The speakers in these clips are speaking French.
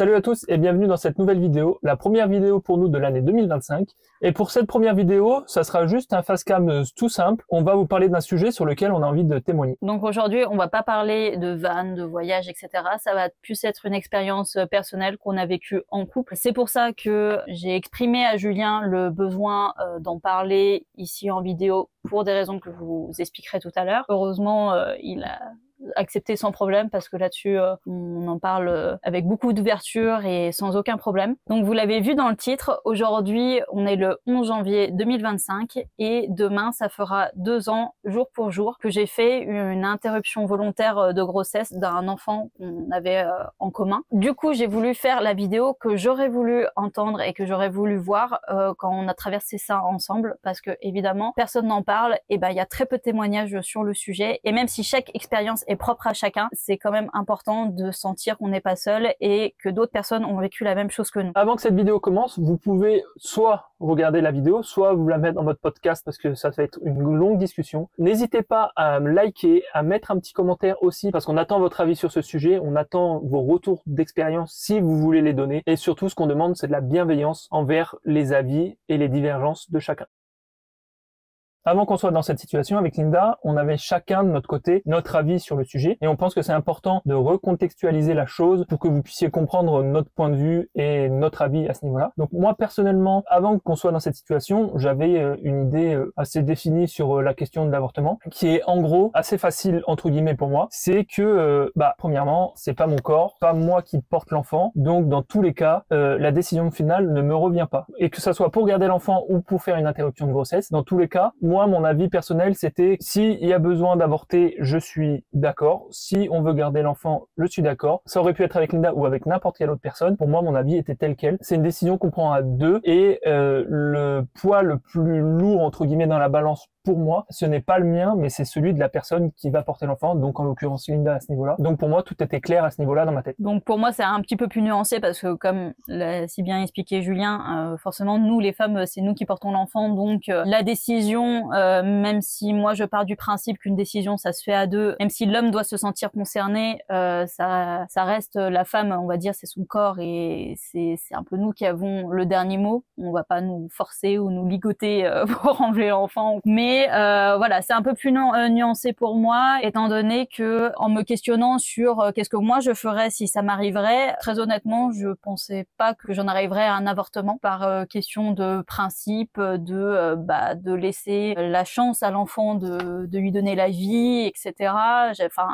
Salut à tous et bienvenue dans cette nouvelle vidéo, la première vidéo pour nous de l'année 2025. Et pour cette première vidéo, ça sera juste un facecam tout simple. On va vous parler d'un sujet sur lequel on a envie de témoigner. Donc aujourd'hui, on va pas parler de van, de voyage, etc. Ça va plus être une expérience personnelle qu'on a vécue en couple. C'est pour ça que j'ai exprimé à Julien le besoin d'en parler ici en vidéo pour des raisons que je vous expliquerai tout à l'heure. Heureusement, il a accepté sans problème parce que là-dessus on en parle avec beaucoup d'ouverture et sans aucun problème. Donc vous l'avez vu dans le titre, aujourd'hui on est le 11 janvier 2025 et demain ça fera 2 ans jour pour jour que j'ai fait une interruption volontaire de grossesse d'un enfant qu'on avait en commun. Du coup j'ai voulu faire la vidéo que j'aurais voulu entendre et que j'aurais voulu voir quand on a traversé ça ensemble, parce que évidemment personne n'en parle, et ben il y a très peu de témoignages sur le sujet, et même si chaque expérience est propre à chacun, c'est quand même important de sentir qu'on n'est pas seul et que d'autres personnes ont vécu la même chose que nous. Avant que cette vidéo commence, vous pouvez soit regarder la vidéo, soit vous la mettre dans votre podcast parce que ça va être une longue discussion. N'hésitez pas à me liker, à mettre un petit commentaire aussi parce qu'on attend votre avis sur ce sujet, on attend vos retours d'expérience si vous voulez les donner, et surtout ce qu'on demande c'est de la bienveillance envers les avis et les divergences de chacun. Avant qu'on soit dans cette situation avec Linda, on avait chacun de notre côté notre avis sur le sujet et on pense que c'est important de recontextualiser la chose pour que vous puissiez comprendre notre point de vue et notre avis à ce niveau-là. Donc moi personnellement, avant qu'on soit dans cette situation, j'avais une idée assez définie sur la question de l'avortement, qui est en gros assez facile entre guillemets pour moi. C'est que premièrement, c'est pas mon corps, pas moi qui porte l'enfant, donc dans tous les cas, la décision finale ne me revient pas. Et que ça soit pour garder l'enfant ou pour faire une interruption de grossesse, dans tous les cas, moi, mon avis personnel, c'était s'il y a besoin d'avorter, je suis d'accord. Si on veut garder l'enfant, je suis d'accord. Ça aurait pu être avec Linda ou avec n'importe quelle autre personne. Pour moi, mon avis était tel quel. C'est une décision qu'on prend à deux et le poids le plus lourd, entre guillemets, dans la balance pour moi, ce n'est pas le mien, mais c'est celui de la personne qui va porter l'enfant, donc en l'occurrence Linda à ce niveau-là. Donc pour moi, tout était clair à ce niveau-là dans ma tête. Donc pour moi, c'est un petit peu plus nuancé parce que comme l'a si bien expliqué Julien, forcément, nous les femmes, c'est nous qui portons l'enfant, donc la décision, même si moi je pars du principe qu'une décision, ça se fait à deux, même si l'homme doit se sentir concerné, ça reste la femme, on va dire, c'est son corps et c'est un peu nous qui avons le dernier mot. On va pas nous forcer ou nous ligoter pour enlever l'enfant, mais voilà, c'est un peu plus nuancé pour moi, étant donné que en me questionnant sur qu'est-ce que moi je ferais si ça m'arriverait, très honnêtement, je pensais pas que j'en arriverais à un avortement par question de principe, de laisser la chance à l'enfant de lui donner la vie, etc.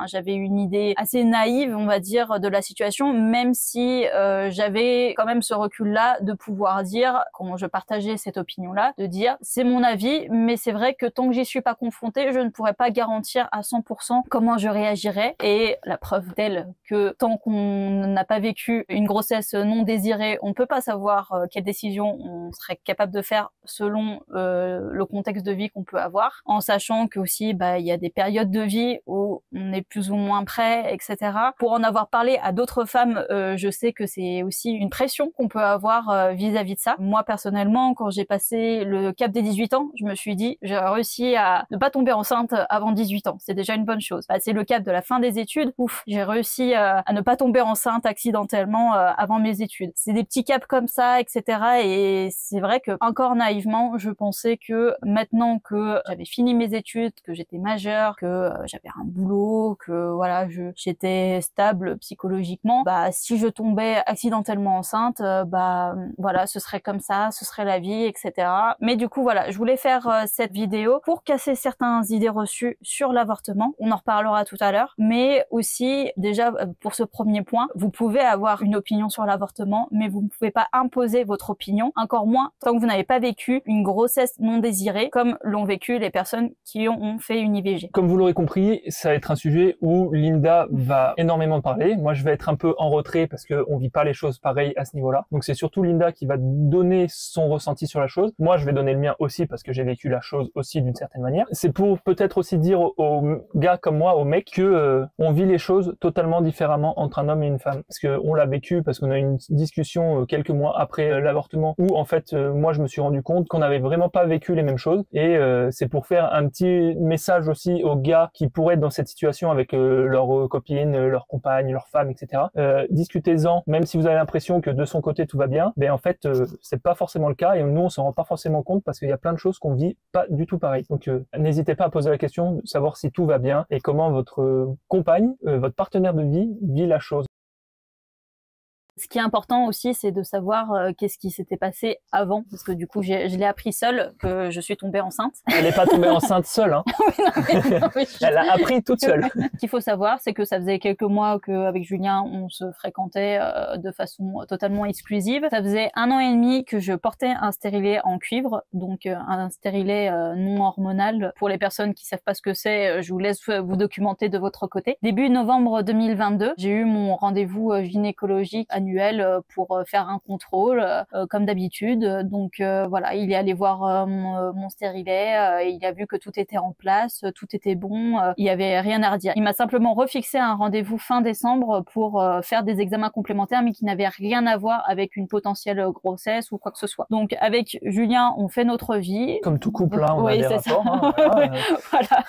J'avais une idée assez naïve, on va dire, de la situation, même si j'avais quand même ce recul-là de pouvoir dire, quand je partageais cette opinion-là, de dire c'est mon avis, mais c'est vrai que tant que j'y suis pas confrontée, je ne pourrais pas garantir à 100% comment je réagirais. Et la preuve telle que tant qu'on n'a pas vécu une grossesse non désirée, on ne peut pas savoir quelle décision on serait capable de faire selon le contexte de vie qu'on peut avoir, en sachant que aussi il y a des périodes de vie où on est plus ou moins prêt, etc. Pour en avoir parlé à d'autres femmes, je sais que c'est aussi une pression qu'on peut avoir vis-à-vis de ça. Moi personnellement, quand j'ai passé le cap des 18 ans, je me suis dit j'ai réussi à ne pas tomber enceinte avant 18 ans. C'est déjà une bonne chose. C'est le cap de la fin des études. Ouf, j'ai réussi à ne pas tomber enceinte accidentellement avant mes études. C'est des petits caps comme ça, etc. Et c'est vrai que, encore naïvement, je pensais que maintenant que j'avais fini mes études, que j'étais majeure, que j'avais un boulot, que voilà, j'étais stable psychologiquement, si je tombais accidentellement enceinte, voilà, ce serait comme ça, ce serait la vie, etc. Mais du coup, voilà, je voulais faire cette vidéo pour casser certaines idées reçues sur l'avortement. On en reparlera tout à l'heure. Mais aussi, déjà, pour ce premier point, vous pouvez avoir une opinion sur l'avortement, mais vous ne pouvez pas imposer votre opinion, encore moins tant que vous n'avez pas vécu une grossesse non désirée, comme l'ont vécu les personnes qui ont fait une IVG. Comme vous l'aurez compris, ça va être un sujet où Linda va énormément parler. Moi, je vais être un peu en retrait parce qu'on vit pas les choses pareilles à ce niveau-là. Donc c'est surtout Linda qui va donner son ressenti sur la chose. Moi, je vais donner le mien aussi parce que j'ai vécu la chose aussi d'une certaine manière. C'est pour peut-être aussi dire aux gars comme moi, aux mecs, que on vit les choses totalement différemment entre un homme et une femme. Parce que on l'a vécu, parce qu'on a eu une discussion quelques mois après l'avortement où en fait moi je me suis rendu compte qu'on n'avait vraiment pas vécu les mêmes choses et c'est pour faire un petit message aussi aux gars qui pourraient être dans cette situation avec leurs copines, leurs compagnes, leurs femmes, etc. Discutez-en, même si vous avez l'impression que de son côté tout va bien, ben en fait c'est pas forcément le cas et nous on s'en rend pas forcément compte parce qu'il y a plein de choses qu'on vit pas du tout pareil. Donc n'hésitez pas à poser la question de savoir si tout va bien et comment votre compagne, votre partenaire de vie vit la chose. Ce qui est important aussi, c'est de savoir qu'est-ce qui s'était passé avant, parce que du coup, je l'ai appris seule que je suis tombée enceinte. Elle n'est pas tombée enceinte seule, hein. Elle a appris toute seule. Ce qu'il faut savoir, c'est que ça faisait quelques mois qu'avec Julien, on se fréquentait de façon totalement exclusive. Ça faisait 1 an et demi que je portais un stérilet en cuivre, donc un stérilet non hormonal. Pour les personnes qui savent pas ce que c'est, je vous laisse vous documenter de votre côté. Début novembre 2022, j'ai eu mon rendez-vous gynécologique annuel pour faire un contrôle comme d'habitude. Donc voilà, il est allé voir mon stérilet, il a vu que tout était en place, tout était bon, il y avait rien à redire. Il m'a simplement refixé un rendez-vous fin décembre pour faire des examens complémentaires mais qui n'avaient rien à voir avec une potentielle grossesse ou quoi que ce soit. Donc avec Julien, on fait notre vie. Comme tout couple, là, on a des rapports. Hein, voilà.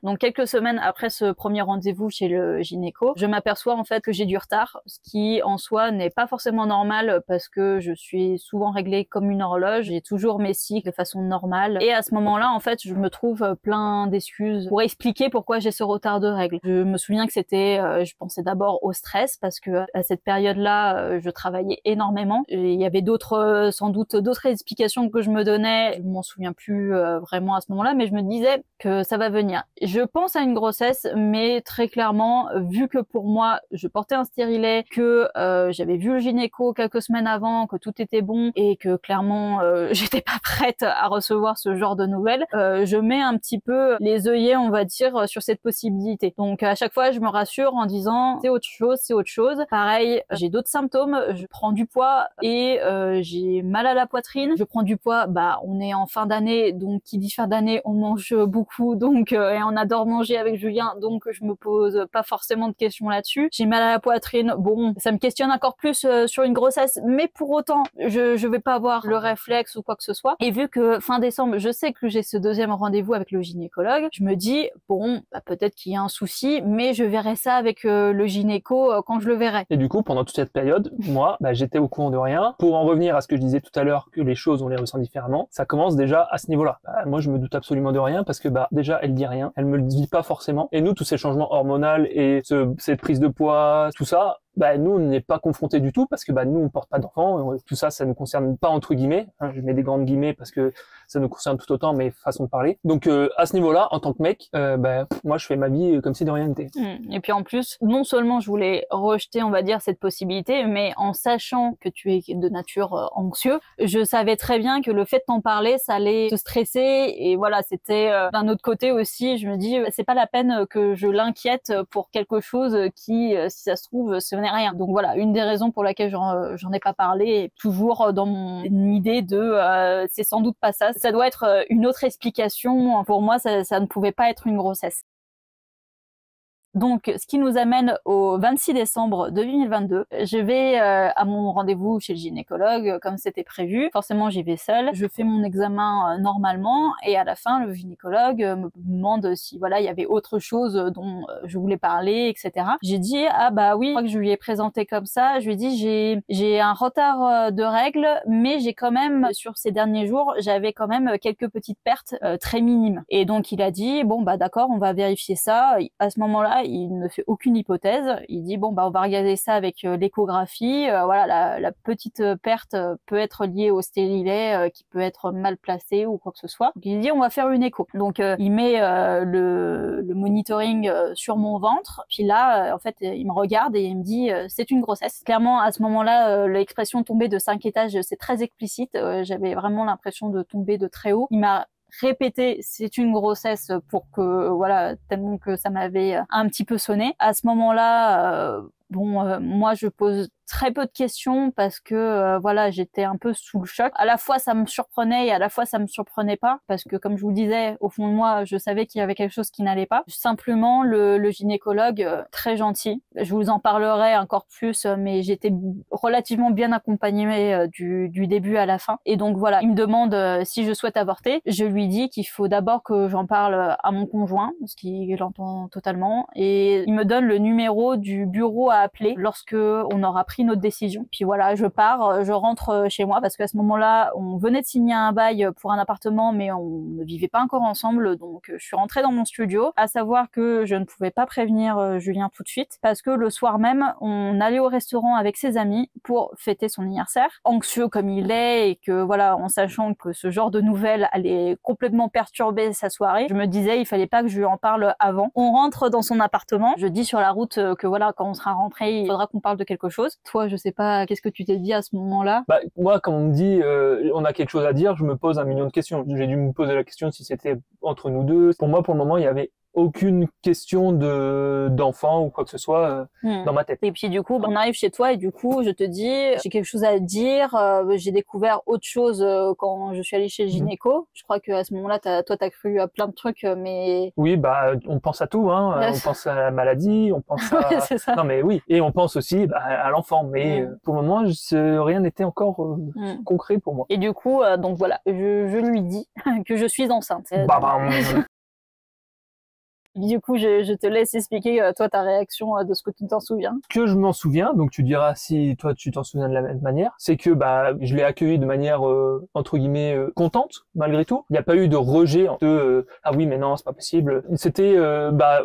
Donc quelques semaines après ce premier rendez-vous chez le gynéco, je m'aperçois en fait que j'ai du retard, ce qui en soi n'est pas forcément normal parce que je suis souvent réglée comme une horloge, j'ai toujours mes cycles de façon normale et à ce moment-là en fait je me trouve plein d'excuses pour expliquer pourquoi j'ai ce retard de règles. Je me souviens que c'était, je pensais d'abord au stress parce que à cette période-là je travaillais énormément et il y avait d'autres sans doute d'autres explications que je me donnais, je m'en souviens plus vraiment à ce moment-là, mais je me disais que ça va venir. Je pense à une grossesse, mais très clairement vu que pour moi je portais un stérilet, que j'avais vu le gynéco quelques semaines avant, que tout était bon et que clairement j'étais pas prête à recevoir ce genre de nouvelles, je mets un petit peu les œillets, on va dire, sur cette possibilité. Donc à chaque fois je me rassure en disant c'est autre chose, c'est autre chose. Pareil, j'ai d'autres symptômes, je prends du poids et j'ai mal à la poitrine. Je prends du poids, bah on est en fin d'année, donc qui dit fin d'année on mange beaucoup, donc et on adore manger avec Julien, donc je me pose pas forcément de questions là-dessus. J'ai mal à la poitrine, bon ça me questionne encore plus sur une grossesse, mais pour autant je vais pas avoir le réflexe ou quoi que ce soit. Et vu que fin décembre je sais que j'ai ce deuxième rendez-vous avec le gynécologue, je me dis bon bah, peut-être qu'il y a un souci, mais je verrai ça avec le gynéco quand je le verrai. Et du coup pendant toute cette période, moi bah, j'étais au courant de rien. Pour en revenir à ce que je disais tout à l'heure, que les choses on les ressent différemment, ça commence déjà à ce niveau-là. Bah, moi je me doute absolument de rien parce que bah déjà elle dit rien, elle me le dit pas forcément. Et nous tous ces changements hormonaux et cette prise de poids, tout ça, bah nous on n'est pas confrontés du tout parce que bah nous on porte pas d'enfants, tout ça ça nous concerne pas entre guillemets, hein, je mets des grandes guillemets parce que ça nous concerne tout autant mais façon de parler. Donc à ce niveau-là en tant que mec, bah moi je fais ma vie comme si de rien n'était. Et puis en plus, non seulement je voulais rejeter on va dire cette possibilité, mais en sachant que tu es de nature anxieux, je savais très bien que le fait de t'en parler ça allait te stresser et voilà, c'était d'un autre côté aussi, je me dis c'est pas la peine que je l'inquiète pour quelque chose qui si ça se trouve ce n'est rien. Donc voilà, une des raisons pour laquelle j'en ai pas parlé, toujours dans mon idée de c'est sans doute pas ça, ça doit être une autre explication. Pour moi ça ne pouvait pas être une grossesse. Donc, ce qui nous amène au 26 décembre 2022. Je vais à mon rendez-vous chez le gynécologue comme c'était prévu. Forcément, j'y vais seule. Je fais mon examen normalement et à la fin, le gynécologue me demande si voilà il y avait autre chose dont je voulais parler, etc. J'ai dit ah bah oui, je crois que je lui ai présenté comme ça. Je lui ai dit j'ai un retard de règles, mais j'ai quand même sur ces derniers jours j'avais quand même quelques petites pertes très minimes. Et donc il a dit bon bah d'accord, on va vérifier ça. À ce moment-là il ne fait aucune hypothèse. Il dit bon bah on va regarder ça avec l'échographie. Voilà, la petite perte peut être liée au stérilet qui peut être mal placé ou quoi que ce soit. Donc, il dit on va faire une écho. Donc il met le monitoring sur mon ventre. Puis là en fait il me regarde et il me dit c'est une grossesse. Clairement à ce moment-là l'expression tomber de 5 étages c'est très explicite. J'avais vraiment l'impression de tomber de très haut. Il m'a répéter c'est une grossesse pour que voilà tellement que ça m'avait un petit peu sonné. À ce moment-là moi je pose très peu de questions parce que voilà, j'étais un peu sous le choc. À la fois ça me surprenait et à la fois ça me surprenait pas parce que comme je vous le disais, au fond de moi, je savais qu'il y avait quelque chose qui n'allait pas. Simplement le gynécologue très gentil. Je vous en parlerai encore plus, mais j'étais relativement bien accompagnée du début à la fin. Et donc voilà, il me demande si je souhaite avorter. Je lui dis qu'il faut d'abord que j'en parle à mon conjoint, ce qu'il entend totalement, et il me donne le numéro du bureau à appeler lorsque on aura pris notre décision. Puis voilà, je pars, je rentre chez moi parce qu'à ce moment-là, on venait de signer un bail pour un appartement, mais on ne vivait pas encore ensemble, donc je suis rentrée dans mon studio. À savoir que je ne pouvais pas prévenir Julien tout de suite parce que le soir même, on allait au restaurant avec ses amis pour fêter son anniversaire. Anxieux comme il est et que voilà, en sachant que ce genre de nouvelles allait complètement perturber sa soirée, je me disais il fallait pas que je lui en parle avant. On rentre dans son appartement. Je dis sur la route que voilà, quand on sera rentré, il faudra qu'on parle de quelque chose. Toi, je sais pas, qu'est-ce que tu t'es dit à ce moment-là? Bah, moi, quand on me dit on a quelque chose à dire, je me pose un million de questions. J'ai dû me poser la question si c'était entre nous deux. Pour moi, pour le moment, il y avait aucune question d'enfant ou quoi que ce soit dans ma tête. Et puis du coup, on arrive chez toi et du coup, je te dis, j'ai quelque chose à dire, j'ai découvert autre chose quand je suis allée chez le gynéco. Je crois qu'à ce moment-là, toi, t'as cru à plein de trucs, mais... Oui, bah, on pense à tout, hein. On pense à la maladie, on pense à... c'est ça. Non, mais oui. Et on pense aussi à l'enfant. Mais pour le moment, rien n'était encore concret pour moi. Et du coup, donc voilà, je lui dis que je suis enceinte. Du coup, je te laisse expliquer, toi, ta réaction de ce que tu t'en souviens. Que je m'en souviens, donc tu diras si toi tu t'en souviens de la même manière, c'est que je l'ai accueilli de manière entre guillemets contente malgré tout. Il n'y a pas eu de rejet de ah oui mais non c'est pas possible. C'était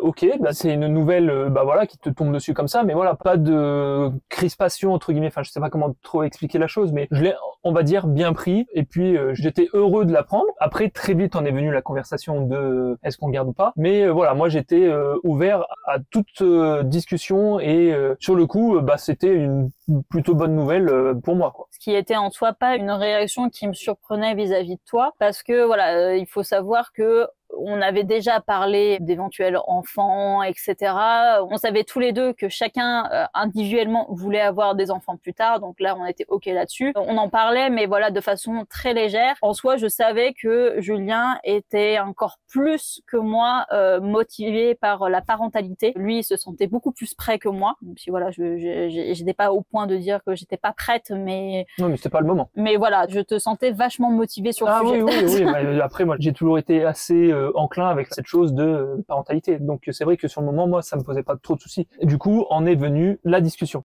ok, c'est une nouvelle voilà qui te tombe dessus comme ça, mais voilà pas de crispation entre guillemets. Enfin je sais pas comment trop expliquer la chose, mais je l'ai on va dire bien pris et puis j'étais heureux de l'apprendre. Après très vite en est venue la conversation de est-ce qu'on garde ou pas, mais voilà moi j'étais ouvert à toute discussion et sur le coup c'était une plutôt bonne nouvelle pour moi quoi. Ce qui était en soi pas une réaction qui me surprenait vis-à-vis de toi parce que voilà il faut savoir que on avait déjà parlé d'éventuels enfants, etc. On savait tous les deux que chacun individuellement voulait avoir des enfants plus tard, donc là on était ok là-dessus. On en parlait, mais voilà de façon très légère. En soi, je savais que Julien était encore plus que moi motivé par la parentalité. Lui, il se sentait beaucoup plus prêt que moi. Puis voilà, j'étais pas au point de dire que j'étais pas prête, mais non, mais c'était pas le moment. Mais voilà, je te sentais vachement motivé sur le sujet. Oui. Après, moi, j'ai toujours été assez enclin avec cette chose de parentalité. Donc, c'est vrai que sur le moment, moi, ça me posait pas trop de soucis. Et du coup, en est venue la discussion.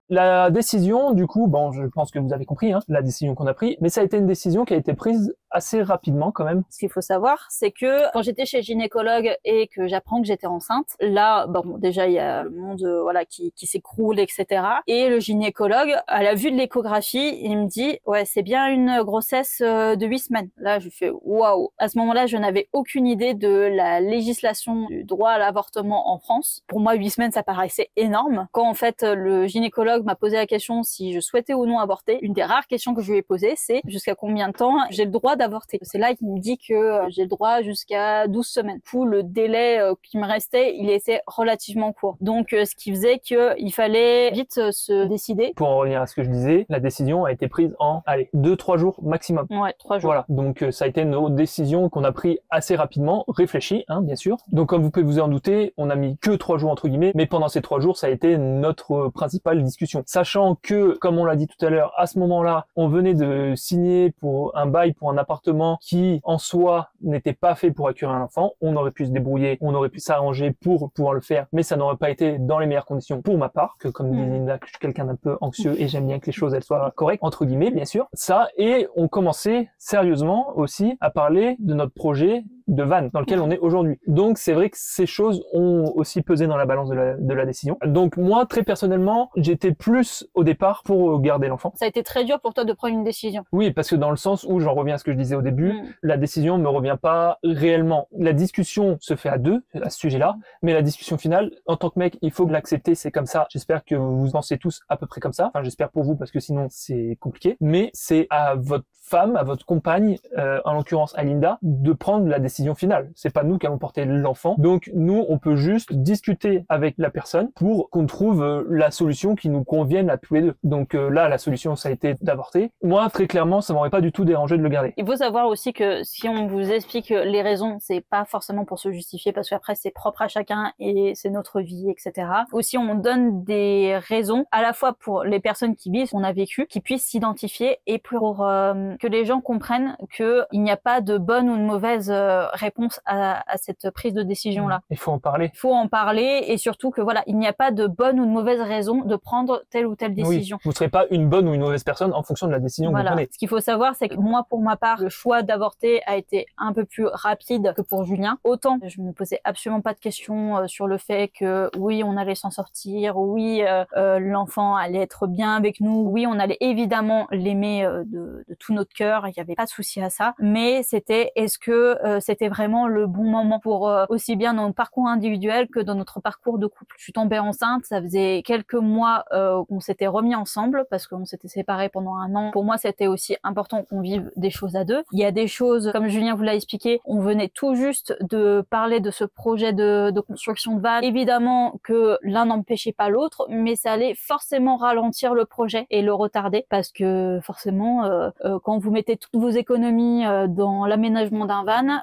La décision, du coup, je pense que vous avez compris, la décision qu'on a prise, mais ça a été une décision qui a été prise assez rapidement quand même. Ce qu'il faut savoir, c'est que quand j'étais chez le gynécologue et que j'apprends que j'étais enceinte, là, déjà il y a le monde qui s'écroule, etc. Et le gynécologue, à la vue de l'échographie, il me dit ouais c'est bien une grossesse de 8 semaines. Là je fais waouh. À ce moment-là, je n'avais aucune idée de la législation du droit à l'avortement en France. Pour moi 8 semaines ça paraissait énorme. Quand en fait le gynécologue m'a posé la question si je souhaitais ou non avorter, une des rares questions que je lui ai posées c'est jusqu'à combien de temps j'ai le droit d'avorter. C'est là qu'il me dit que j'ai le droit jusqu'à 12 semaines. Pour le délai qui me restait, il était relativement court. Donc ce qui faisait qu'il fallait vite se décider. Pour en revenir à ce que je disais, la décision a été prise en 2-3 jours maximum. Ouais, 3 jours. Voilà, donc ça a été une décision qu'on a prise assez rapidement, réfléchie, bien sûr. Donc comme vous pouvez vous en douter, on a mis que 3 jours entre guillemets, mais pendant ces 3 jours, ça a été notre principale discussion. Sachant que, comme on l'a dit tout à l'heure, à ce moment-là, on venait de signer pour un bail pour un appartement qui, en soi, n'était pas fait pour accueillir un enfant. On aurait pu se débrouiller, on aurait pu s'arranger pour pouvoir le faire, mais ça n'aurait pas été dans les meilleures conditions pour ma part, que comme dit Linda, que je suis quelqu'un d'un peu anxieux et j'aime bien que les choses elles soient correctes, entre guillemets, bien sûr. Ça, et on commençait sérieusement aussi à parler de notre projet de van dans lequel on est aujourd'hui. Donc c'est vrai que ces choses ont aussi pesé dans la balance de la décision. Donc moi très personnellement j'étais plus au départ pour garder l'enfant. Ça a été très dur pour toi de prendre une décision. Oui, parce que dans le sens où j'en reviens à ce que je disais au début, la décision me revient pas réellement. La discussion se fait à deux à ce sujet-là, mais la discussion finale, en tant que mec, il faut l'accepter, c'est comme ça. J'espère que vous pensez tous à peu près comme ça. Enfin j'espère pour vous parce que sinon c'est compliqué. Mais c'est à votre femme, à votre compagne, en l'occurrence à Linda, de prendre la décision décision finale. C'est pas nous qui allons porter l'enfant. Donc nous, on peut juste discuter avec la personne pour qu'on trouve la solution qui nous convienne à tous les deux. Donc là, la solution, ça a été d'avorter. Moi, très clairement, ça m'aurait pas du tout dérangé de le garder. Il faut savoir aussi que si on vous explique les raisons, c'est pas forcément pour se justifier, parce qu'après c'est propre à chacun et c'est notre vie, etc. Aussi, on donne des raisons à la fois pour les personnes qui vivent ce qu'on a vécu, qui puissent s'identifier, et pour que les gens comprennent que il n'y a pas de bonne ou de mauvaise réponse à cette prise de décision là. Il faut en parler. Il faut en parler, et surtout que voilà, il n'y a pas de bonne ou de mauvaise raison de prendre telle ou telle décision. Oui, vous ne serez pas une bonne ou une mauvaise personne en fonction de la décision que vous prenez. Ce qu'il faut savoir, c'est que moi, pour ma part, le choix d'avorter a été un peu plus rapide que pour Julien. Autant je me posais absolument pas de questions sur le fait que oui, on allait s'en sortir, oui, l'enfant allait être bien avec nous, oui, on allait évidemment l'aimer de tout notre cœur, il n'y avait pas de souci à ça, mais c'était est-ce que c'était vraiment le bon moment pour aussi bien dans notre parcours individuel que dans notre parcours de couple. Je suis tombée enceinte, ça faisait quelques mois qu'on s'était remis ensemble parce qu'on s'était séparés pendant 1 an. Pour moi, c'était aussi important qu'on vive des choses à deux. Il y a des choses, comme Julien vous l'a expliqué, on venait tout juste de parler de ce projet de construction de van. Évidemment que l'un n'empêchait pas l'autre, mais ça allait forcément ralentir le projet et le retarder parce que forcément, quand vous mettez toutes vos économies dans l'aménagement d'un van,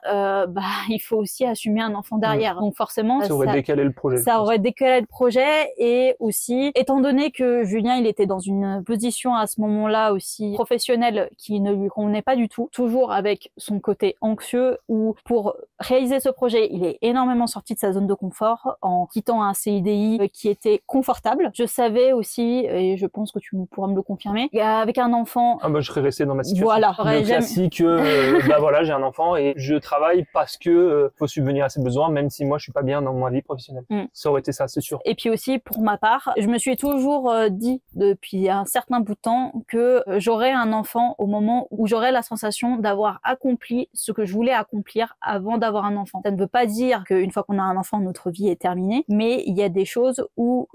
il faut aussi assumer un enfant derrière. Donc forcément, ça aurait décalé le projet. Ça aurait décalé le projet, et aussi, étant donné que Julien, il était dans une position à ce moment-là aussi professionnelle qui ne lui convenait pas du tout, toujours avec son côté anxieux, où pour réaliser ce projet, il est énormément sorti de sa zone de confort en quittant un CDI qui était confortable. Je savais aussi, et je pense que tu pourras me le confirmer, avec un enfant... je serais resté dans ma situation. Voilà. Le classique, voilà, j'ai un enfant et je travaille parce que faut subvenir à ses besoins, même si moi je suis pas bien dans ma vie professionnelle. Ça aurait été ça, c'est sûr. Et puis aussi, pour ma part, je me suis toujours dit depuis un certain bout de temps que j'aurais un enfant au moment où j'aurais la sensation d'avoir accompli ce que je voulais accomplir avant d'avoir un enfant. Ça ne veut pas dire qu'une fois qu'on a un enfant, notre vie est terminée, mais il y a des choses où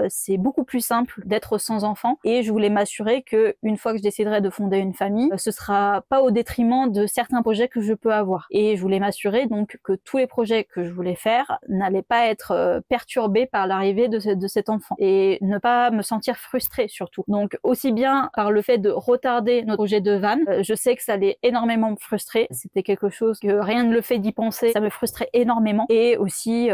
c'est beaucoup plus simple d'être sans enfant, et je voulais m'assurer que une fois que je déciderai de fonder une famille, ce sera pas au détriment de certains projets que je peux avoir. Et je voulais m'assurer donc que tous les projets que je voulais faire n'allaient pas être perturbés par l'arrivée de cet enfant, et ne pas me sentir frustrée surtout. Donc aussi bien par le fait de retarder notre projet de van, je sais que ça allait énormément me frustrer. C'était quelque chose que rien ne le fait d'y penser, ça me frustrait énormément. Et aussi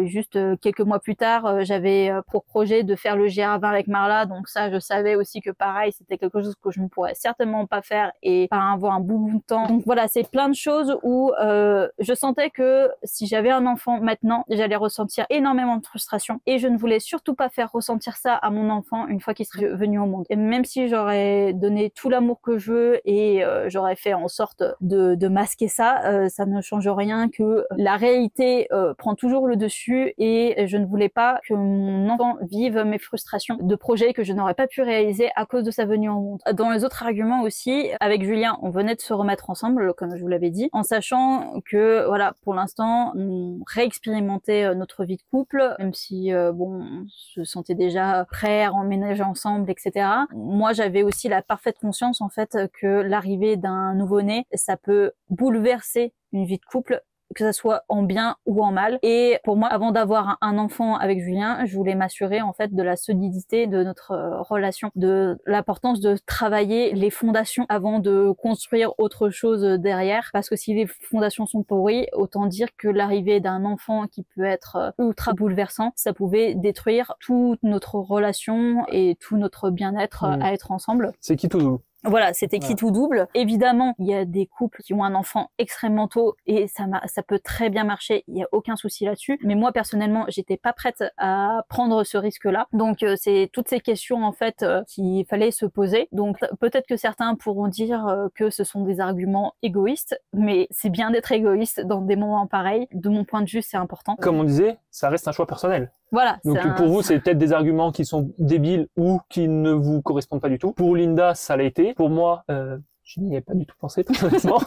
juste quelques mois plus tard, j'avais pour projet de faire le GR20 avec Marla, donc ça je savais aussi que pareil, c'était quelque chose que je ne pourrais certainement pas faire et pas avoir un bout de temps. Donc voilà, c'est plein de choses où je sentais que si j'avais un enfant maintenant, j'allais ressentir énormément de frustration, et je ne voulais surtout pas faire ressentir ça à mon enfant une fois qu'il serait venu au monde. Et même si j'aurais donné tout l'amour que je veux et j'aurais fait en sorte de masquer ça, ça ne change rien que la réalité prend toujours le dessus, et je ne voulais pas que mon enfant vive mes frustrations de projets que je n'aurais pas pu réaliser à cause de sa venue au monde. Dans les autres arguments aussi, avec Julien, on venait de se remettre ensemble, comme je vous l'avais dit, en sachant que voilà, pour l'instant, on réexpérimentait notre vie de couple, même si on se sentait déjà prêt à emménager ensemble, etc. Moi, j'avais aussi la parfaite conscience en fait que l'arrivée d'un nouveau-né, ça peut bouleverser une vie de couple, que ça soit en bien ou en mal. Et pour moi, avant d'avoir un enfant avec Julien, je voulais m'assurer en fait de la solidité de notre relation, de l'importance de travailler les fondations avant de construire autre chose derrière, parce que si les fondations sont pourries, autant dire que l'arrivée d'un enfant qui peut être ultra bouleversant, ça pouvait détruire toute notre relation et tout notre bien-être à être ensemble. C'est qui tout double. Voilà, c'était qui tout double. Évidemment, il y a des couples qui ont un enfant extrêmement tôt et ça peut très bien marcher, il y a aucun souci là-dessus. Mais moi, personnellement, j'étais pas prête à prendre ce risque-là. Donc, c'est toutes ces questions, en fait, qu'il fallait se poser. Donc, peut-être que certains pourront dire que ce sont des arguments égoïstes, mais c'est bien d'être égoïste dans des moments pareils. De mon point de vue, c'est important. Comme on disait, ça reste un choix personnel. Voilà. Donc pour vous, c'est peut-être des arguments qui sont débiles ou qui ne vous correspondent pas du tout. Pour Linda, ça l'a été. Pour moi, je n'y ai pas du tout pensé, très honnêtement.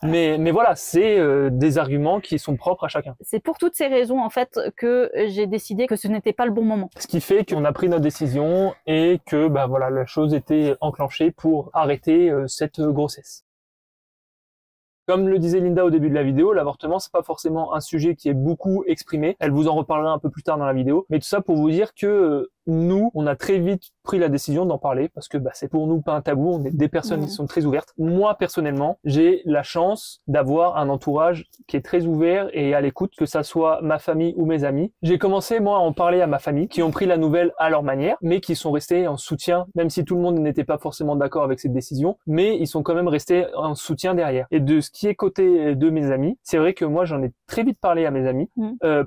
mais voilà, c'est des arguments qui sont propres à chacun. C'est pour toutes ces raisons, en fait, que j'ai décidé que ce n'était pas le bon moment. Ce qui fait qu'on a pris notre décision et que voilà, la chose était enclenchée pour arrêter cette grossesse. Comme le disait Linda au début de la vidéo, l'avortement, c'est pas forcément un sujet qui est beaucoup exprimé. Elle vous en reparlera un peu plus tard dans la vidéo. Mais tout ça pour vous dire que nous, on a très vite pris la décision d'en parler parce que c'est pour nous pas un tabou. On est des personnes qui sont très ouvertes. Moi, personnellement, j'ai la chance d'avoir un entourage qui est très ouvert et à l'écoute, que ça soit ma famille ou mes amis. J'ai commencé, moi, à en parler à ma famille, qui ont pris la nouvelle à leur manière, mais qui sont restés en soutien, même si tout le monde n'était pas forcément d'accord avec cette décision, mais ils sont quand même restés en soutien derrière. Et de ce qui est côté de mes amis, c'est vrai que moi, j'en ai très vite parlé à mes amis,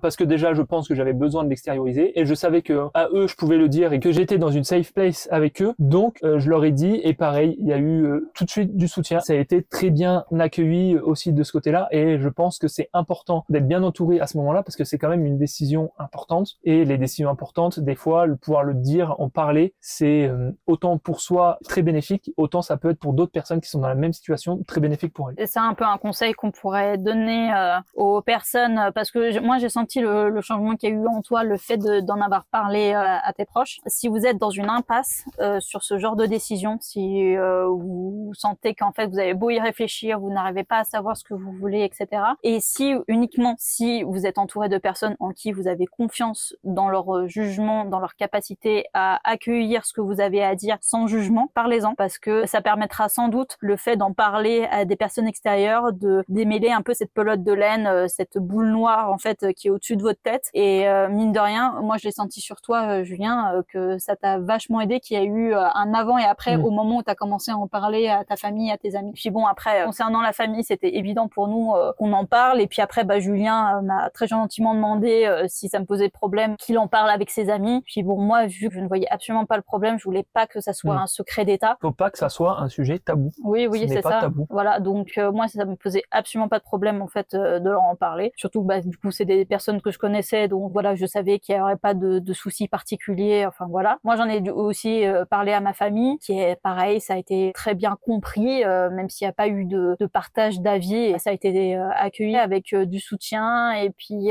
parce que déjà, je pense que j'avais besoin de l'extérioriser, et je savais que à eux, je pouvais le dire, et que j'étais dans une safe place avec eux, donc je leur ai dit, et pareil, il y a eu tout de suite du soutien. Ça a été très bien accueilli aussi de ce côté-là, et je pense que c'est important d'être bien entouré à ce moment-là, parce que c'est quand même une décision importante, et les décisions importantes, des fois, le pouvoir le dire, en parler, c'est autant pour soi très bénéfique, autant ça peut être pour d'autres personnes qui sont dans la même situation très bénéfique pour elles. Et c'est un peu un conseil qu'on pourrait donner aux personnes, parce que moi j'ai senti le changement qu'il y a eu en toi, le fait d'en avoir parlé à tes proches. Si vous êtes dans une impasse sur ce genre de décision, si vous sentez qu'en fait vous avez beau y réfléchir, vous n'arrivez pas à savoir ce que vous voulez, etc. Et si uniquement si vous êtes entouré de personnes en qui vous avez confiance dans leur jugement, dans leur capacité à accueillir ce que vous avez à dire sans jugement, parlez-en, parce que ça permettra sans doute le fait d'en parler à des personnes extérieures, de démêler un peu cette pelote de laine, cette boule noire en fait qui est au-dessus de votre tête. Et mine de rien, moi je l'ai senti sur toi, Julien, que ça t'a vachement aidé, qu'il y a eu un avant et après au moment où tu as commencé à en parler à ta famille, à tes amis. Puis bon, après, concernant la famille, c'était évident pour nous qu'on en parle. Et puis après, Julien m'a très gentiment demandé si ça me posait problème qu'il en parle avec ses amis. Puis bon, moi, vu que je ne voyais absolument pas le problème, je voulais pas que ça soit un secret d'État. Faut pas que ça soit un sujet tabou. Oui, c'est pas ça. Tabou. Voilà, donc moi, ça me posait absolument pas de problème en fait de leur en parler. Surtout, du coup, c'est des personnes que je connaissais, donc voilà, je savais qu'il y aurait pas de soucis particuliers. Enfin voilà. Moi, j'en ai aussi parlé à ma famille, qui est pareil, ça a été très bien compris, même s'il n'y a pas eu de partage d'avis, ça a été accueilli avec du soutien et puis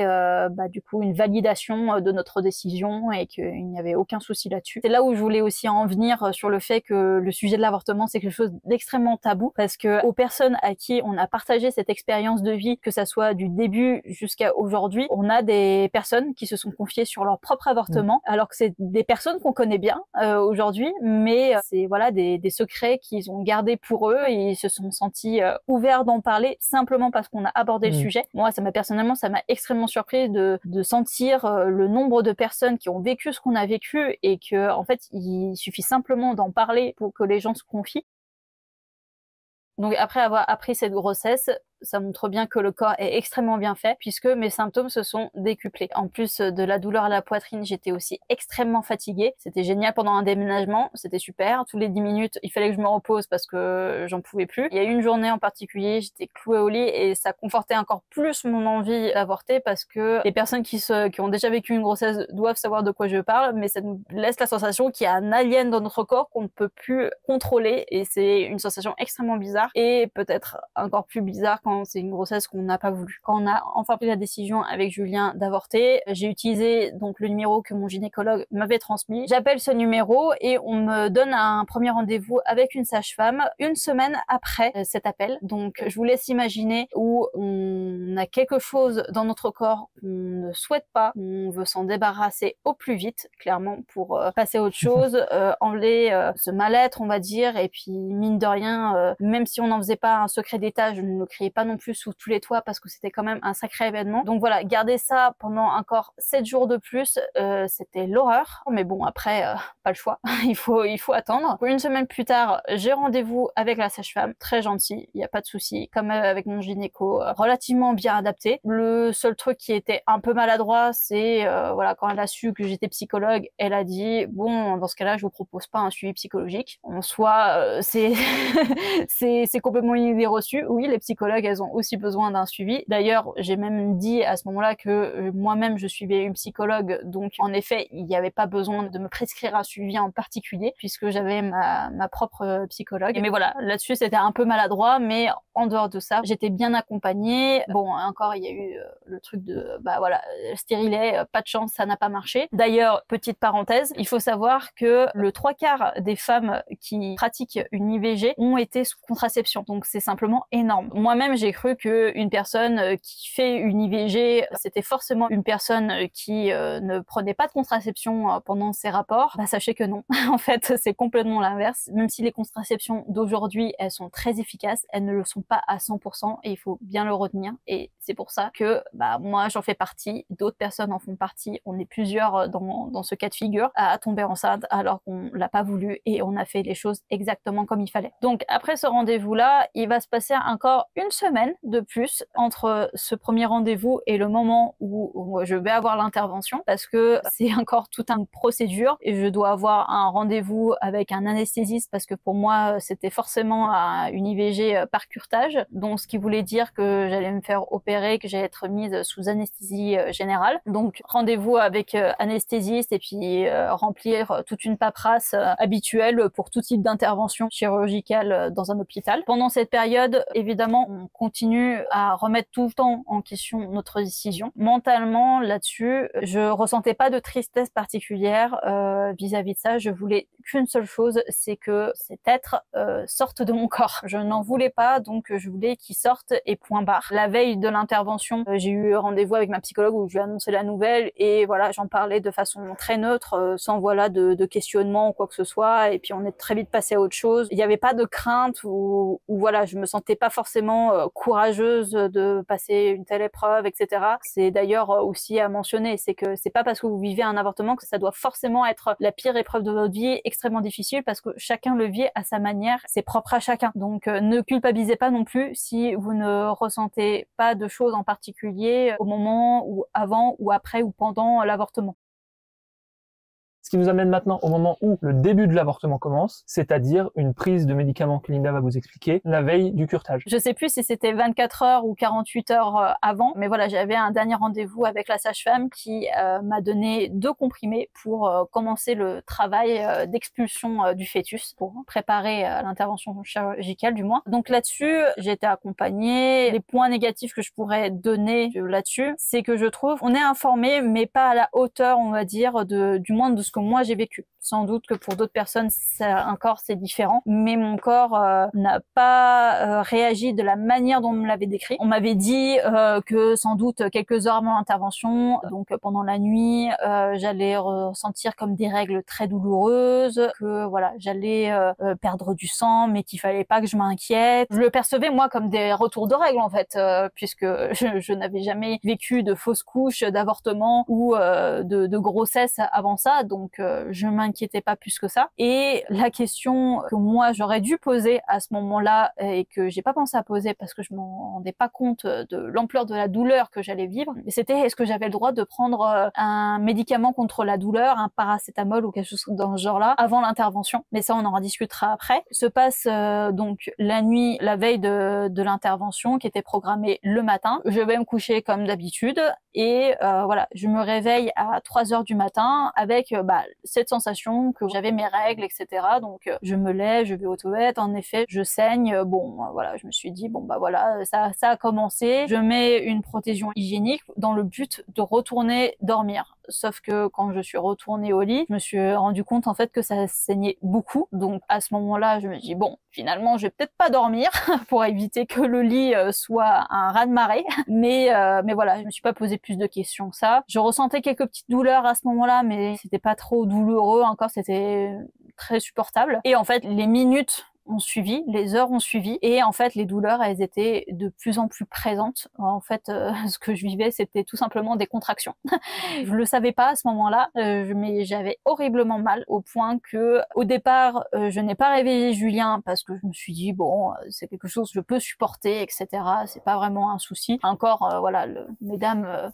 du coup une validation de notre décision et qu'il n'y avait aucun souci là-dessus. C'est là où je voulais aussi en venir sur le fait que le sujet de l'avortement, c'est quelque chose d'extrêmement tabou, parce que aux personnes à qui on a partagé cette expérience de vie, que ça soit du début jusqu'à aujourd'hui, on a des personnes qui se sont confiées sur leur propre avortement, alors que c'est des personnes qu'on connaît bien aujourd'hui, mais c'est voilà des secrets qu'ils ont gardés pour eux et ils se sont sentis ouverts d'en parler simplement parce qu'on a abordé le sujet. Moi, personnellement, ça m'a extrêmement surpris de sentir le nombre de personnes qui ont vécu ce qu'on a vécu et que en fait, il suffit simplement d'en parler pour que les gens se confient. Donc après avoir appris cette grossesse, ça montre bien que le corps est extrêmement bien fait puisque mes symptômes se sont décuplés. En plus de la douleur à la poitrine, j'étais aussi extrêmement fatiguée. C'était génial pendant un déménagement, c'était super. Tous les 10 minutes, il fallait que je me repose parce que j'en pouvais plus. Il y a eu une journée en particulier, j'étais clouée au lit et ça confortait encore plus mon envie d'avorter parce que les personnes qui ont déjà vécu une grossesse doivent savoir de quoi je parle, mais ça nous laisse la sensation qu'il y a un alien dans notre corps qu'on ne peut plus contrôler et c'est une sensation extrêmement bizarre et peut-être encore plus bizarre quand c'est une grossesse qu'on n'a pas voulu. Quand on a enfin pris la décision avec Julien d'avorter, j'ai utilisé donc le numéro que mon gynécologue m'avait transmis. J'appelle ce numéro et on me donne un premier rendez-vous avec une sage-femme une semaine après cet appel. Donc je vous laisse imaginer où on a quelque chose dans notre corps qu'on ne souhaite pas, on veut s'en débarrasser au plus vite, clairement, pour passer à autre chose, enlever ce mal-être, on va dire, et puis mine de rien, même si on n'en faisait pas un secret d'état, je ne le criais pas non plus sous tous les toits parce que c'était quand même un sacré événement. Donc voilà, garder ça pendant encore 7 jours de plus, c'était l'horreur. Mais bon, après, pas le choix, il faut attendre. Une semaine plus tard, j'ai rendez-vous avec la sage-femme, très gentille, il n'y a pas de souci, comme avec mon gynéco, relativement bien adapté. Le seul truc qui était un peu maladroit, c'est voilà, quand elle a su que j'étais psychologue, elle a dit bon, dans ce cas-là, je vous propose pas un suivi psychologique. En soi, c'est c'est complètement une idée reçue. Oui, les psychologues, elles ont aussi besoin d'un suivi. D'ailleurs, j'ai même dit à ce moment-là que moi-même, je suivais une psychologue, donc en effet, il n'y avait pas besoin de me prescrire un suivi en particulier, puisque j'avais ma propre psychologue. Mais voilà, là-dessus, c'était un peu maladroit, mais en dehors de ça, j'étais bien accompagnée. Bon, encore, il y a eu le truc de, bah voilà, stérilet, pas de chance, ça n'a pas marché. D'ailleurs, petite parenthèse, il faut savoir que le 3/4 des femmes qui pratiquent une IVG ont été sous contraception. Donc c'est simplement énorme. Moi-même, j'ai cru que une personne qui fait une IVG, c'était forcément une personne qui ne prenait pas de contraception pendant ses rapports. Bah sachez que non. En fait, c'est complètement l'inverse. Même si les contraceptions d'aujourd'hui, elles sont très efficaces, elles ne le sont pas à 100% et il faut bien le retenir. Et c'est pour ça que bah moi j'en fais partie, d'autres personnes en font partie. On est plusieurs dans ce cas de figure à tomber enceinte alors qu'on l'a pas voulu et on a fait les choses exactement comme il fallait. Donc après ce rendez-vous-là, il va se passer encore une semaine de plus entre ce premier rendez-vous et le moment où je vais avoir l'intervention parce que c'est encore toute une procédure et je dois avoir un rendez-vous avec un anesthésiste parce que pour moi c'était forcément une IVG par curetage, donc ce qui voulait dire que j'allais me faire opérer, que j'allais être mise sous anesthésie générale. Donc rendez-vous avec anesthésiste et puis remplir toute une paperasse habituelle pour tout type d'intervention chirurgicale dans un hôpital. Pendant cette période, évidemment, on continue à remettre tout le temps en question notre décision. Mentalement, là-dessus, je ressentais pas de tristesse particulière vis-à-vis de ça. Je voulais qu'une seule chose, c'est que cet être sorte de mon corps. Je n'en voulais pas, donc je voulais qu'il sorte et point barre. La veille de l'intervention, j'ai eu rendez-vous avec ma psychologue où je lui ai annoncé la nouvelle et voilà, j'en parlais de façon très neutre, sans voilà de questionnement ou quoi que ce soit. Et puis on est très vite passé à autre chose. Il n'y avait pas de crainte ou voilà, je me sentais pas forcément courageuse de passer une telle épreuve, etc. C'est d'ailleurs aussi à mentionner, c'est que c'est pas parce que vous vivez un avortement que ça doit forcément être la pire épreuve de votre vie, extrêmement difficile, parce que chacun le vit à sa manière, c'est propre à chacun. Donc ne culpabilisez pas non plus si vous ne ressentez pas de choses en particulier au moment ou avant ou après ou pendant l'avortement. Ce qui nous amène maintenant au moment où le début de l'avortement commence, c'est-à-dire une prise de médicaments que Linda va vous expliquer, la veille du curetage. Je sais plus si c'était 24 heures ou 48 heures avant, mais voilà, j'avais un dernier rendez-vous avec la sage-femme qui m'a donné 2 comprimés pour commencer le travail d'expulsion du fœtus, pour préparer l'intervention chirurgicale du moins. Donc là-dessus, j'ai été accompagnée. Les points négatifs que je pourrais donner là-dessus, c'est que je trouve on est informé, mais pas à la hauteur, on va dire, du moins de ce que moi j'ai vécu. Sans doute que pour d'autres personnes, encore c'est différent, mais mon corps n'a pas réagi de la manière dont on me l'avait décrit. On m'avait dit que sans doute quelques heures avant l'intervention, donc pendant la nuit, j'allais ressentir comme des règles très douloureuses, que voilà, j'allais perdre du sang, mais qu'il fallait pas que je m'inquiète. Je le percevais moi comme des retours de règles en fait, puisque je n'avais jamais vécu de fausses couches, d'avortement ou de grossesse avant ça, donc je m'inquiétais pas plus que ça. Et la question que moi j'aurais dû poser à ce moment-là et que j'ai pas pensé à poser parce que je m'en rendais pas compte de l'ampleur de la douleur que j'allais vivre, c'était est-ce que j'avais le droit de prendre un médicament contre la douleur, un paracétamol ou quelque chose dans ce genre-là avant l'intervention. Mais ça on en rediscutera après. Se passe donc la nuit, la veille de l'intervention qui était programmée le matin. Je vais me coucher comme d'habitude et voilà, je me réveille à 3 heures du matin avec cette sensation que j'avais mes règles, etc. Donc je me lève, je vais aux toilettes, en effet, je saigne. Bon, voilà, je me suis dit, bon bah voilà, ça a commencé. Je mets une prothésion hygiénique dans le but de retourner dormir. Sauf que quand je suis retournée au lit, je me suis rendu compte en fait que ça saignait beaucoup. Donc à ce moment-là, je me dis bon, finalement, je vais peut-être pas dormir pour éviter que le lit soit un raz-de-marée. Mais voilà, je me suis pas posé plus de questions que ça. Je ressentais quelques petites douleurs à ce moment-là, mais c'était pas trop douloureux encore, c'était très supportable. Et en fait, les minutes ont suivi, les heures ont suivi, et en fait les douleurs elles étaient de plus en plus présentes. En fait ce que je vivais c'était tout simplement des contractions. Je le savais pas à ce moment-là, mais j'avais horriblement mal au point que au départ je n'ai pas réveillé Julien parce que je me suis dit bon c'est quelque chose que je peux supporter, etc. C'est pas vraiment un souci. Encore voilà, mesdames,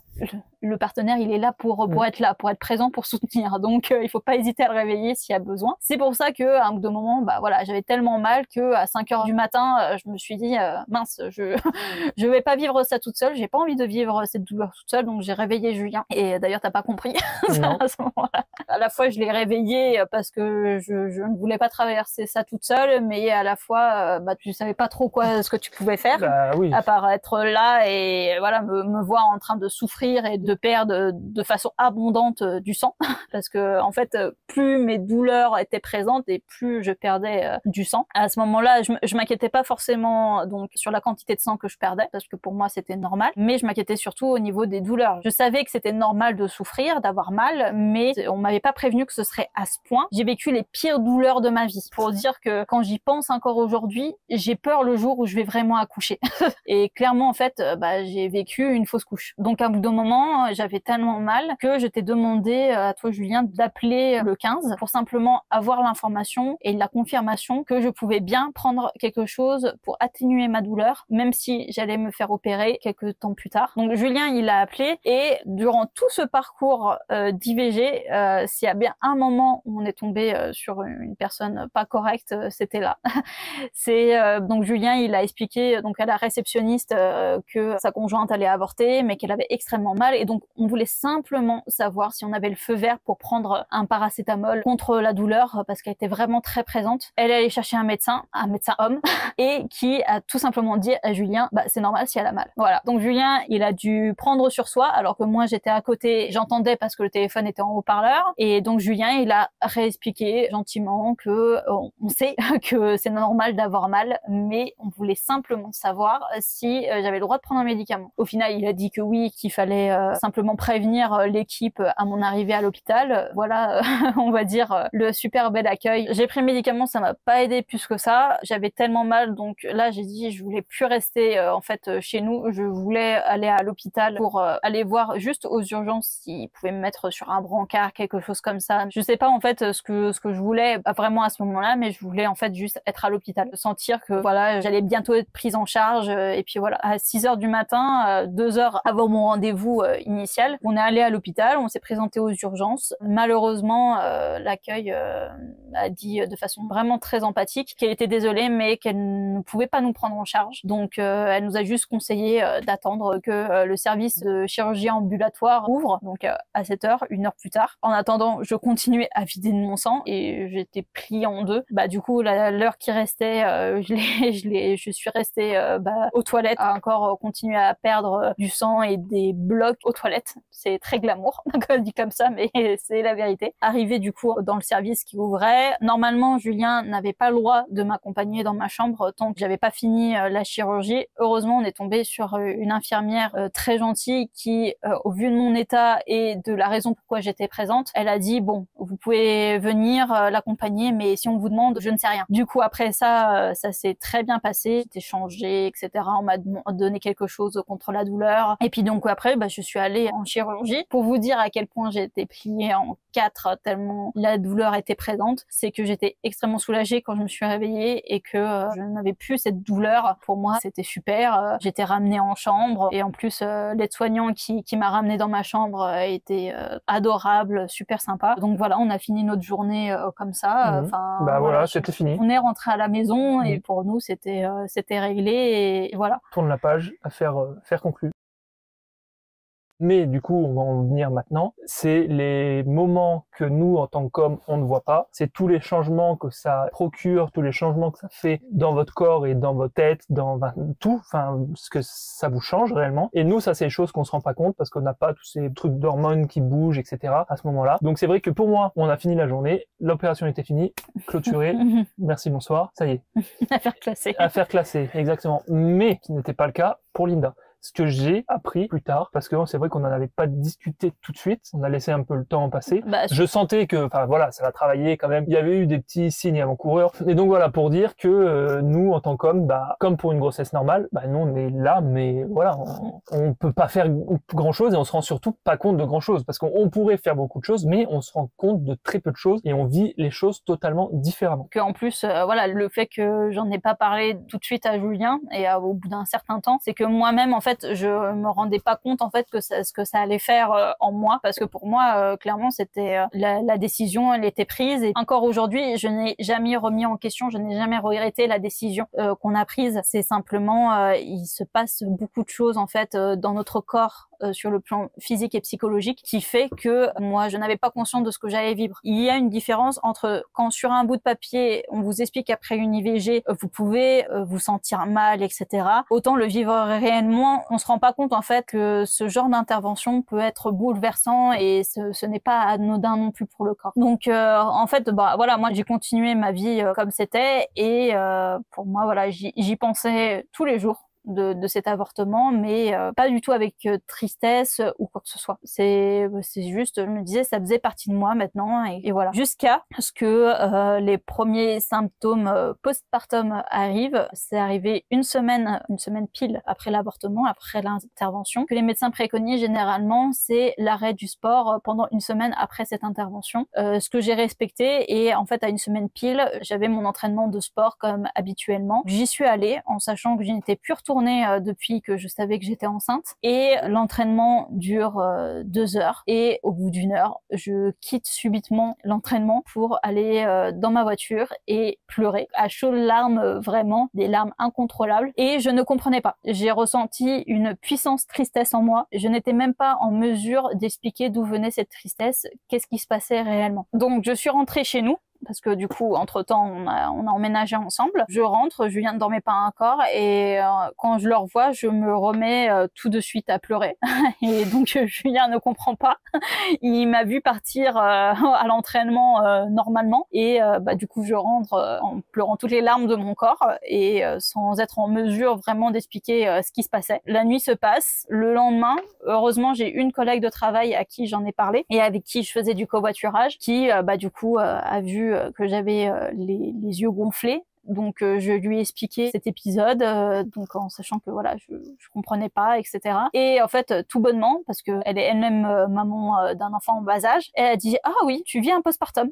le partenaire il est là pour être là, pour être présent, pour soutenir. Donc il faut pas hésiter à le réveiller s'il y a besoin. C'est pour ça que à un bout de moment voilà, j'avais tellement mal que à 5 heures du matin, je me suis dit mince, je vais pas vivre ça toute seule, j'ai pas envie de vivre cette douleur toute seule, donc j'ai réveillé Julien. Et d'ailleurs, t'as pas compris Non. à ce moment-là. À la fois, je l'ai réveillé parce que je ne voulais pas traverser ça toute seule, mais à la fois, tu savais pas trop ce que tu pouvais faire, Bah oui. à part être là et voilà, me voir en train de souffrir et de perdre de façon abondante du sang, parce que en fait, plus mes douleurs étaient présentes et plus je perdais du sang. À ce moment-là, je m'inquiétais pas forcément donc sur la quantité de sang que je perdais, parce que pour moi c'était normal, mais je m'inquiétais surtout au niveau des douleurs. Je savais que c'était normal de souffrir, d'avoir mal, mais on m'avait pas prévenu que ce serait à ce point. J'ai vécu les pires douleurs de ma vie. Pour dire que quand j'y pense encore aujourd'hui, j'ai peur le jour où je vais vraiment accoucher. Et clairement, en fait, j'ai vécu une fausse couche. Donc à bout d'un moment, j'avais tellement mal que je t'ai demandé à toi, Julien, d'appeler le 15 pour simplement avoir l'information et la confirmation que je pouvais bien prendre quelque chose pour atténuer ma douleur, même si j'allais me faire opérer quelques temps plus tard. Donc Julien, il a appelé, et durant tout ce parcours d'IVG, s'il y a bien un moment où on est tombé sur une personne pas correcte, c'était là. C'est donc Julien, il a expliqué donc à la réceptionniste que sa conjointe allait avorter, mais qu'elle avait extrêmement mal, et donc on voulait simplement savoir si on avait le feu vert pour prendre un paracétamol contre la douleur, parce qu'elle était vraiment très présente. Elle est allée chercher un médecin homme, et qui a tout simplement dit à Julien, c'est normal si elle a mal. Voilà. Donc Julien, il a dû prendre sur soi, alors que moi j'étais à côté, j'entendais parce que le téléphone était en haut-parleur, et donc Julien, il a réexpliqué gentiment que on sait que c'est normal d'avoir mal, mais on voulait simplement savoir si j'avais le droit de prendre un médicament. Au final, il a dit que oui, qu'il fallait simplement prévenir l'équipe à mon arrivée à l'hôpital. Voilà, on va dire le super bel accueil. J'ai pris le médicament, ça m'a pas aidé plus que ça. J'avais tellement mal, donc là j'ai dit je voulais plus rester en fait chez nous. Je voulais aller à l'hôpital pour aller voir juste aux urgences s'ils pouvaient me mettre sur un brancard, quelque chose comme ça. Je sais pas en fait ce que je voulais vraiment à ce moment-là, mais je voulais en fait juste être à l'hôpital, sentir que voilà, j'allais bientôt être prise en charge, et puis voilà, à 6 heures du matin, 2 heures avant mon rendez-vous initial, on est allé à l'hôpital, on s'est présenté aux urgences. Malheureusement, l'accueil a dit de façon vraiment très empathique qu'elle était désolée, mais qu'elle ne pouvait pas nous prendre en charge. Donc elle nous a juste conseillé d'attendre que le service de chirurgie ambulatoire ouvre, donc à 7 heures, 1 heure plus tard. En attendant, je continuais à vider de mon sang et j'étais pliée en deux. Du coup, l'heure qui restait, je suis restée aux toilettes à encore continuer à perdre du sang et des blocs aux toilettes. C'est très glamour, dit comme ça, mais c'est la vérité. Arrivé du coup dans le service qui ouvrait, normalement Julien n'avait pas le droit de m'accompagner dans ma chambre tant que j'avais pas fini la chirurgie. Heureusement, on est tombé sur une infirmière très gentille qui, au vu de mon état et de la raison pourquoi j'étais présente, elle a dit bon, vous pouvez venir l'accompagner, mais si on vous demande, je ne sais rien. Du coup, après ça, ça s'est très bien passé. J'étais changée, etc. On m'a donné quelque chose contre la douleur. Et puis donc après, je suis allée en chirurgie. Pour vous dire à quel point j'ai été pliée en 4 tellement la douleur était présente, c'est que j'étais extrêmement soulagée quand je me suis réveillée et que je n'avais plus cette douleur. Pour moi, c'était super. J'étais ramenée en chambre et en plus, l'aide-soignant qui m'a ramenée dans ma chambre était adorable, super sympa. Donc voilà, on a fini notre journée comme ça. Voilà, c'était fini. On est rentré à la maison et pour nous, c'était réglé et voilà. Tourne la page, affaire conclue. Mais du coup, on va en venir maintenant. C'est les moments que nous, en tant qu'hommes, on ne voit pas. C'est tous les changements que ça procure, tous les changements que ça fait dans votre corps et dans votre tête, dans tout, ce que ça vous change réellement. Et nous, ça, c'est des choses qu'on se rend pas compte parce qu'on n'a pas tous ces trucs d'hormones qui bougent, etc. à ce moment-là. Donc c'est vrai que pour moi, on a fini la journée, l'opération était finie, clôturée. Merci, bonsoir, ça y est. Affaire classée. Affaire classée, exactement. Mais ce n'était pas le cas pour Linda. Ce que j'ai appris plus tard, parce que c'est vrai qu'on n'en avait pas discuté tout de suite, on a laissé un peu le temps passer. Je sentais que, ça va travailler quand même. Il y avait eu des petits signes avant-coureurs. Et donc voilà, pour dire que nous, en tant qu'hommes, comme pour une grossesse normale, nous on est là, mais voilà, on peut pas faire grand-chose et on se rend surtout pas compte de grand-chose, parce qu'on pourrait faire beaucoup de choses, mais on se rend compte de très peu de choses et on vit les choses totalement différemment. En plus, le fait que j'en ai pas parlé tout de suite à Julien et au bout d'un certain temps, c'est que moi-même, en fait, fait, je me rendais pas compte en fait que ce que ça allait faire en moi, parce que pour moi, clairement, c'était la décision, elle était prise. Et encore aujourd'hui, je n'ai jamais remis en question, je n'ai jamais regretté la décision qu'on a prise. C'est simplement, il se passe beaucoup de choses en fait dans notre corps sur le plan physique et psychologique qui fait que moi je n'avais pas conscience de ce que j'allais vivre. Il y a une différence entre quand sur un bout de papier on vous explique qu'après une IVG vous pouvez vous sentir mal, etc. Autant le vivre réellement, on se rend pas compte en fait que ce genre d'intervention peut être bouleversant et ce n'est pas anodin non plus pour le corps. Donc en fait voilà, moi j'ai continué ma vie comme c'était et pour moi voilà, j'y pensais tous les jours de cet avortement, mais pas du tout avec tristesse ou quoi que ce soit. C'est juste, je me disais, ça faisait partie de moi maintenant, et voilà. Jusqu'à ce que les premiers symptômes postpartum arrivent. C'est arrivé une semaine pile après l'avortement, après l'intervention. Que les médecins préconisent généralement, c'est l'arrêt du sport pendant une semaine après cette intervention. Ce que j'ai respecté, et en fait à une semaine pile, j'avais mon entraînement de sport comme habituellement. J'y suis allée en sachant que je n'étais plus retournée depuis que je savais que j'étais enceinte, et l'entraînement dure 2 heures, et au bout d'1 heure je quitte subitement l'entraînement pour aller dans ma voiture et pleurer à chaudes larmes, vraiment des larmes incontrôlables, et je ne comprenais pas. J'ai ressenti une puissance tristesse en moi, je n'étais même pas en mesure d'expliquer d'où venait cette tristesse, qu'est-ce qui se passait réellement. Donc je suis rentrée chez nous, parce que du coup, entre-temps, on a emménagé ensemble. Je rentre, Julien ne dormait pas encore, et quand je le revois, je me remets tout de suite à pleurer. Et donc, Julien ne comprend pas. Il m'a vu partir à l'entraînement normalement, et du coup, je rentre en pleurant toutes les larmes de mon corps, et sans être en mesure vraiment d'expliquer ce qui se passait. La nuit se passe. Le lendemain, heureusement, j'ai une collègue de travail à qui j'en ai parlé, et avec qui je faisais du covoiturage, qui du coup a vu que j'avais les yeux gonflés. Donc je lui ai expliqué cet épisode, donc en sachant que voilà, je comprenais pas, etc. Et en fait, tout bonnement, parce que elle est elle-même maman d'un enfant en bas âge, elle a dit ah oui, tu vis un postpartum.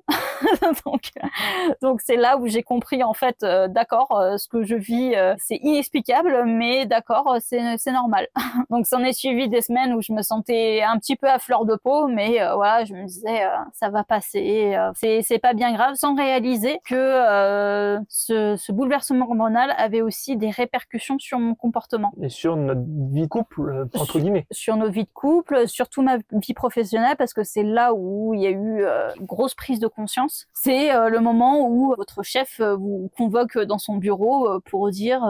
donc c'est là où j'ai compris en fait, d'accord, ce que je vis, c'est inexplicable, mais d'accord, c'est normal. Donc s'en est suivi des semaines où je me sentais un petit peu à fleur de peau, mais voilà, je me disais ça va passer, c'est pas bien grave, sans réaliser que ce bouleversement hormonal avait aussi des répercussions sur mon comportement. Et sur notre vie de couple, entre guillemets. Sur nos vies de couple, surtout ma vie professionnelle, parce que c'est là où il y a eu une grosse prise de conscience. C'est le moment où votre chef vous convoque dans son bureau pour dire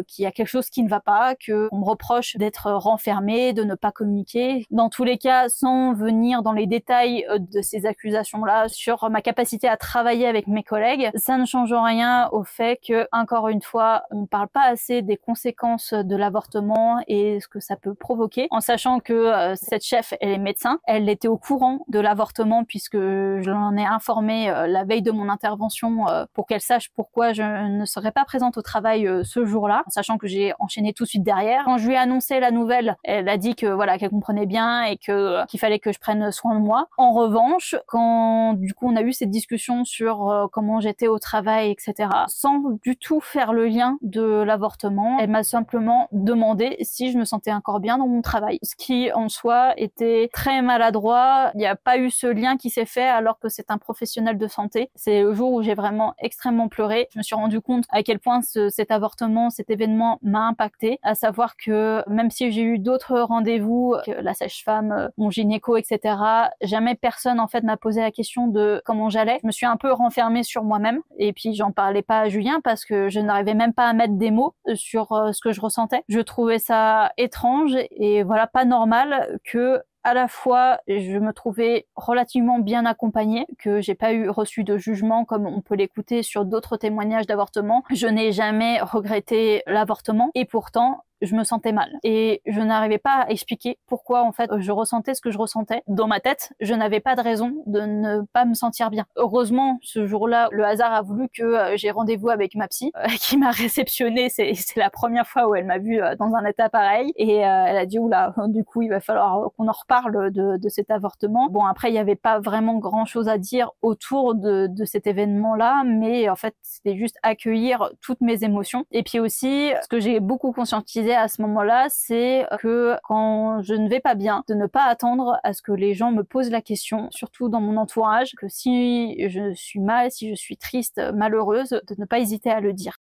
qu'il y a quelque chose qui ne va pas, qu'on me reproche d'être renfermée, de ne pas communiquer. Dans tous les cas, sans venir dans les détails de ces accusations-là, sur ma capacité à travailler avec mes collègues, ça ne change rien au fait que, encore une fois, on ne parle pas assez des conséquences de l'avortement et ce que ça peut provoquer, en sachant que cette chef, elle est médecin, elle était au courant de l'avortement puisque je l'en ai informée la veille de mon intervention pour qu'elle sache pourquoi je ne serais pas présente au travail ce jour-là, en sachant que j'ai enchaîné tout de suite derrière. Quand je lui ai annoncé la nouvelle, elle a dit que voilà, qu'elle comprenait bien et qu'il fallait que je prenne soin de moi. En revanche, quand du coup on a eu cette discussion sur comment j'étais au travail, etc., sans du tout faire le lien de l'avortement, elle m'a simplement demandé si je me sentais encore bien dans mon travail. Ce qui, en soi, était très maladroit. Il n'y a pas eu ce lien qui s'est fait alors que c'est un professionnel de santé. C'est le jour où j'ai vraiment extrêmement pleuré. Je me suis rendu compte à quel point cet avortement, cet événement m'a impacté. À savoir que même si j'ai eu d'autres rendez-vous, que la sage-femme, mon gynéco, etc., jamais personne, en fait, m'a posé la question de comment j'allais. Je me suis un peu renfermée sur moi-même. Et puis, j'en parlais pas à Julien parce que je n'arrivais même pas à mettre des mots sur ce que je ressentais. Je trouvais ça étrange et voilà, pas normal que à la fois je me trouvais relativement bien accompagnée, que j'ai pas reçu de jugement comme on peut l'écouter sur d'autres témoignages d'avortement. Je n'ai jamais regretté l'avortement et pourtant je me sentais mal et je n'arrivais pas à expliquer pourquoi en fait je ressentais ce que je ressentais. Dans ma tête, je n'avais pas de raison de ne pas me sentir bien. Heureusement, ce jour-là, le hasard a voulu que j'ai rendez-vous avec ma psy qui m'a réceptionnée. C'est la première fois où elle m'a vue dans un état pareil et elle a dit oula, du coup il va falloir qu'on en reparle de cet avortement. Bon, après il n'y avait pas vraiment grand-chose à dire autour de cet événement-là, mais en fait c'était juste accueillir toutes mes émotions. Et puis aussi, ce que j'ai beaucoup conscientisé à ce moment-là, c'est que quand je ne vais pas bien, de ne pas attendre à ce que les gens me posent la question, surtout dans mon entourage, que si je suis mal, si je suis triste, malheureuse, de ne pas hésiter à le dire.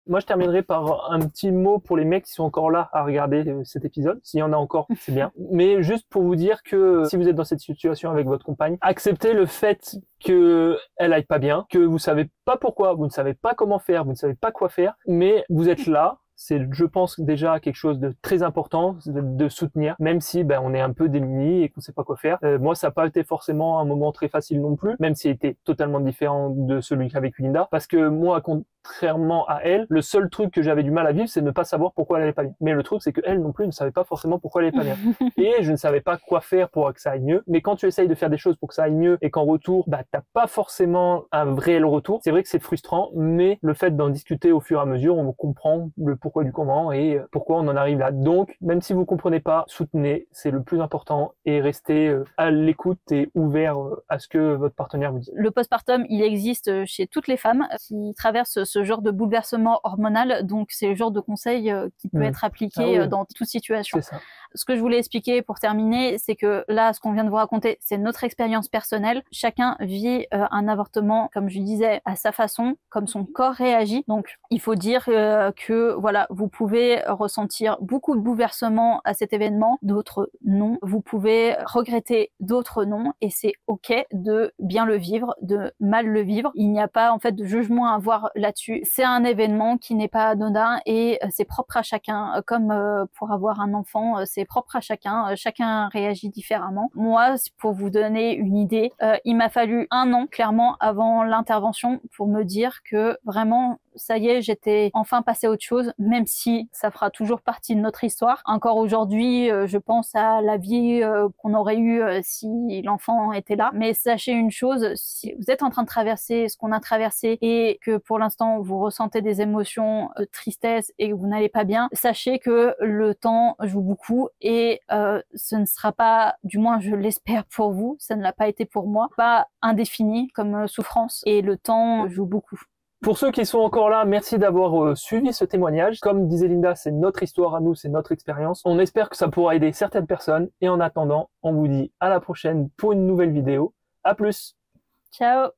Moi, je terminerai par un petit mot pour les mecs qui sont encore là à regarder cet épisode. S'il y en a encore, c'est bien. Mais juste pour vous dire que si vous êtes dans cette situation avec votre compagne, acceptez le fait que elle aille pas bien, que vous savez pas pourquoi, vous ne savez pas comment faire, vous ne savez pas quoi faire, mais vous êtes là. C'est, je pense, déjà quelque chose de très important de soutenir, même si on est un peu démunis et qu'on sait pas quoi faire. Moi, ça n'a pas été forcément un moment très facile non plus, même s'il était totalement différent de celui qu'avec Linda, parce que moi, contrairement à elle, le seul truc que j'avais du mal à vivre, c'est de ne pas savoir pourquoi elle allait pas bien. Mais le truc, c'est que elle non plus ne savait pas forcément pourquoi elle allait pas bien. Et je ne savais pas quoi faire pour que ça aille mieux. Mais quand tu essayes de faire des choses pour que ça aille mieux et qu'en retour, t'as pas forcément un réel retour, c'est vrai que c'est frustrant, mais le fait d'en discuter au fur et à mesure, on comprend le pourquoi du comment et pourquoi on en arrive là. Donc, même si vous comprenez pas, soutenez, c'est le plus important, et restez à l'écoute et ouvert à ce que votre partenaire vous dit. Le postpartum, il existe chez toutes les femmes qui traversent ce genre de bouleversement hormonal, donc c'est le genre de conseil qui peut être appliqué dans toute situation. C'est ça. Ce que je voulais expliquer pour terminer, c'est que là, ce qu'on vient de vous raconter, c'est notre expérience personnelle. Chacun vit un avortement, comme je disais, à sa façon, comme son corps réagit. Donc, il faut dire que voilà, vous pouvez ressentir beaucoup de bouleversements à cet événement, d'autres non. Vous pouvez regretter, d'autres non, et c'est ok de bien le vivre, de mal le vivre. Il n'y a pas en fait de jugement à avoir là-dessus. C'est un événement qui n'est pas anodin et c'est propre à chacun. Comme pour avoir un enfant, c'est propre à chacun. Chacun réagit différemment. Moi, pour vous donner une idée, il m'a fallu 1 an clairement avant l'intervention pour me dire que vraiment ça y est, j'étais enfin passée à autre chose, même si ça fera toujours partie de notre histoire. Encore aujourd'hui, je pense à la vie qu'on aurait eue si l'enfant était là. Mais sachez une chose, si vous êtes en train de traverser ce qu'on a traversé et que pour l'instant vous ressentez des émotions de tristesse et que vous n'allez pas bien, sachez que le temps joue beaucoup et ce ne sera pas, du moins je l'espère pour vous, ça ne l'a pas été pour moi, pas indéfini comme souffrance, et le temps joue beaucoup. Pour ceux qui sont encore là, merci d'avoir suivi ce témoignage. Comme disait Linda, c'est notre histoire à nous, c'est notre expérience. On espère que ça pourra aider certaines personnes. Et en attendant, on vous dit à la prochaine pour une nouvelle vidéo. À plus. Ciao.